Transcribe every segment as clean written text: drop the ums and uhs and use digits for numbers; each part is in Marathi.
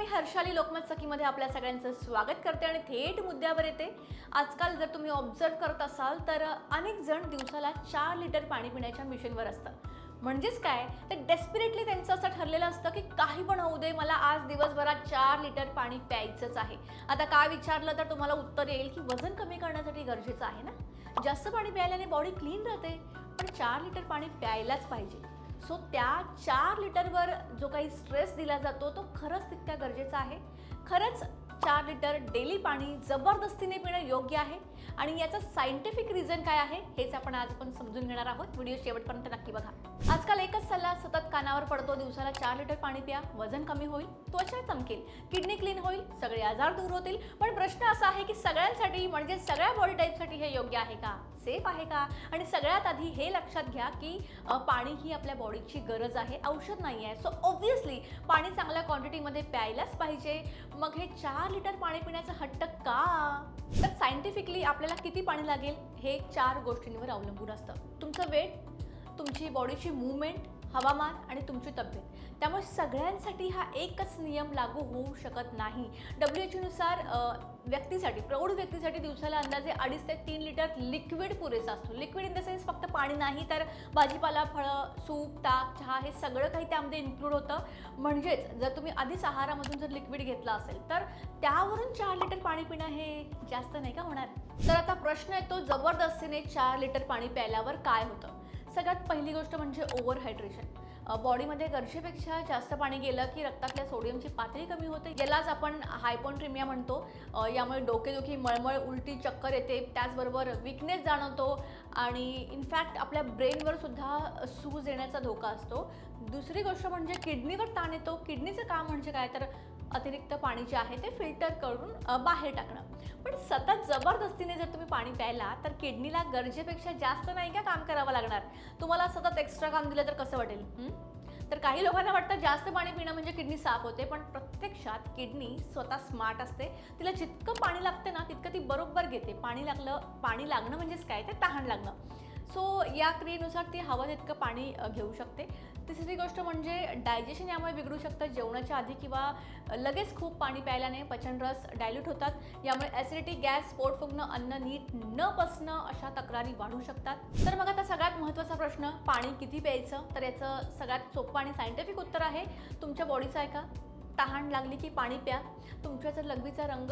हर्षाली लोकमत सखीमध्ये आपल्या सगळ्यांचं स्वागत करते आणि थेट मुद्द्यावर येते। आजकाल जर तुम्ही ऑब्झर्व करत असाल तर अनेक जण दिवसाला 4 लिटर पाणी पिण्याच्या मिशनवर असतात। म्हणजेच काय तर डेस्परेटली त्यांचं असं ठरलेलं असतं की काही पण होऊ दे, मला आज दिवसभरात 4 लिटर पाणी प्यायचंच आहे। आता काय विचारलं तर तुम्हाला उत्तर येईल की वजन कमी करण्यासाठी गरजेचं आहे ना। जास्त पाणी प्यायल्याने बॉडी क्लीन राहते, पण 4 लिटर पाणी प्यायलाच पाहिजे। सो त्या 4 लिटरवर जो काही स्ट्रेस दिला जातो तो खरंच तितका गरजेचा आहे। खरंच 4 लिटर डेली पाणी जबरदस्तीने पिणं योग्य आहे आणि याचं सायंटिफिक रिझन काय आहे हेच आपण समजून घेणार आहोत। व्हिडिओ शेवटपर्यंत नक्की बघा। आजकाल एकच सल्ला सतत कानावर पडतो, दिवसाला 4 लिटर पाणी प्या, वजन कमी होईल, त्वचा चमकेल, किडनी क्लीन होईल, सगळे आजार दूर होतील। पण प्रश्न असा आहे की सगळ्यांसाठी म्हणजे सगळ्या बॉडी टाईपसाठी हे योग्य आहे का, सेफ आहे का? आणि सगळ्यात आधी हे लक्षात घ्या की पाणी ही आपल्या बॉडीची गरज आहे, औषध नाही आहे। सो ऑब्व्हियसली पाणी चांगल्या क्वांटिटीमध्ये प्यायलाच पाहिजे। मग हे 4 लिटर पाणी पिण्याचा हट्ट का? तर सायंटिफिकली आपल्याला किती पाणी लागेल हे 4 गोष्टींवर अवलंबून असतं। तुमचं वेट, तुमची बॉडीची मूवमेंट, हवामान आणि तुमची तब्येत। त्यामुळे सगळ्यांसाठी हा एकच नियम लागू होऊ शकत नाही। WHO नुसार व्यक्तीसाठी, प्रौढ व्यक्तीसाठी दिवसाला अंदाजे 2.5 ते 3 लिटर लिक्विड पुरेसा असतो। लिक्विड इन द सेन्स फक्त पाणी नाही तर भाजीपाला, फळं, सूप, ताक, चहा हे सगळं काही त्यामध्ये इन्क्लूड होतं। म्हणजेच जर तुम्ही आधीच आहारामधून जर लिक्विड घेतलं असेल तर त्यावरून 4 लिटर पाणी पिणं हे जास्त नाही का होणार? तर आता प्रश्न येतो, जबरदस्तीने 4 लिटर पाणी प्यायल्यावर काय होतं? सगळ्यात पहिली गोष्ट म्हणजे ओव्हर हायड्रेशन। बॉडीमध्ये गरजेपेक्षा जास्त पाणी गेलं की रक्तातल्या सोडियमची पातळी कमी होते, यालाच आपण हायपोन्ट्रिमिया म्हणतो। यामुळे डोकेदुखी, मळमळ, उलटी, चक्कर येते, त्याचबरोबर विकनेस जाणवतो आणि इनफॅक्ट आपल्या ब्रेनवर सुद्धा सूज येण्याचा धोका असतो। दुसरी गोष्ट म्हणजे किडनीवर ताण येतो। किडनीचं काम म्हणजे काय तर अतिरिक्त पाणी जे आहे ते फिल्टर करून बाहेर टाकणं। पण सतत जबरदस्तीने जर तुम्ही पाणी प्यायला तर किडनीला गरजेपेक्षा जास्त नाही का काम करावं लागणार? तुम्हाला सतत एक्स्ट्रा काम दिलं तर कसं वाटेल? तर काही लोकांना वाटतं जास्त पाणी पिणं म्हणजे किडनी साफ होते, पण प्रत्यक्षात किडनी स्वतः स्मार्ट असते। तिला जितकं पाणी लागतं ना तितकं ती बरोबर घेते। पाणी लागणं म्हणजेच काय तर तहान लागणं। सो या क्रियेनुसार ती हवं तितकं पाणी घेऊ शकते। तिसरी गोष्ट म्हणजे डायजेशन यामुळे बिघडू शकतं। जेवणाच्या आधी किंवा लगेच खूप पाणी प्यायल्याने पचनरस डायल्यूट होतात। यामुळे ॲसिडिटी, गॅस, पोट फुगणं, अन्न नीट न पचणं अशा तक्रारी वाढू शकतात। तर मग आता सगळ्यात महत्त्वाचा प्रश्न, पाणी किती प्यायचं? तर याचं सगळ्यात सोपं आणि सायंटिफिक उत्तर आहे तुमच्या बॉडीचं आहे का? तहान लागली की पाणी प्या। तुमच्या जर लघवीचा रंग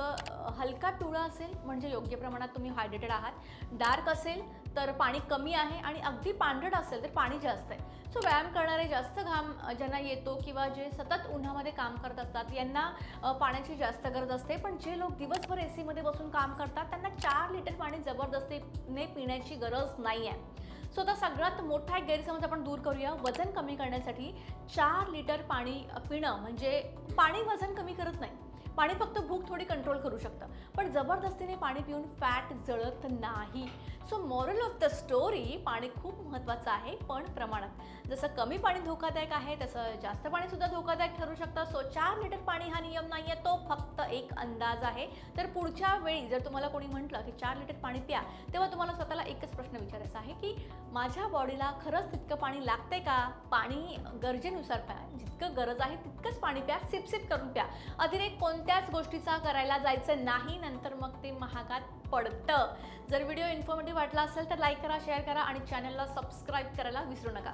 हलका पिवळा असेल म्हणजे योग्य प्रमाणात तुम्ही हायड्रेटेड आहात। डार्क असेल तर पाणी कमी आहे आणि अगदी पांढरट असेल तर पाणी जास्त आहे। सो व्यायाम करणारे, जास्त घाम ज्यांना येतो किंवा जे सतत उन्हामध्ये काम करत असतात यांना पाण्याची जास्त गरज असते। पण जे लोक दिवसभर AC मध्ये बसून काम करतात त्यांना 4 लिटर पाणी जबरदस्तीने पिण्याची गरज नाही आहे। सो आता सगळ्यात मोठा एक गैरसमज आपण दूर करूया। वजन कमी करण्यासाठी 4 लिटर पाणी पिणं म्हणजे पाणी वजन कमी करत नाही। पाणी फक्त भूक थोडी कंट्रोल करू शकतं, पण जबरदस्तीने पाणी पिऊन फॅट जळत नाही। So moral of the story, पाणी खूप महत्त्वाचं आहे पण प्रमाणात। जसं कमी पाणी धोकादायक आहे तसं जास्त पाणी सुद्धा धोकादायक ठरू शकतं। सो 4 लिटर पाणी हा नियम नाही आहे, तो फक्त एक अंदाज आहे। तर पुढच्या वेळी जर तुम्हाला कोणी म्हटलं की 4 लिटर पाणी प्या, तेव्हा तुम्हाला स्वतःला एकच प्रश्न विचारायचा आहे की माझ्या बॉडीला खरंच तितकं पाणी लागतंय का? पाणी गरजेनुसार प्या, जितकं गरज आहे तितकंच पाणी प्या, सिप सिप करून प्या। अतिरेक कोणत्याच गोष्टीचा करायला जायचं नाही, नंतर मग ते महागात पडतं। जर व्हिडिओ इन्फॉर्मेटिव्ह वाटला असेल तर लाईक करा, शेअर करा आणि चॅनलला सबस्क्राईब करायला विसरू नका।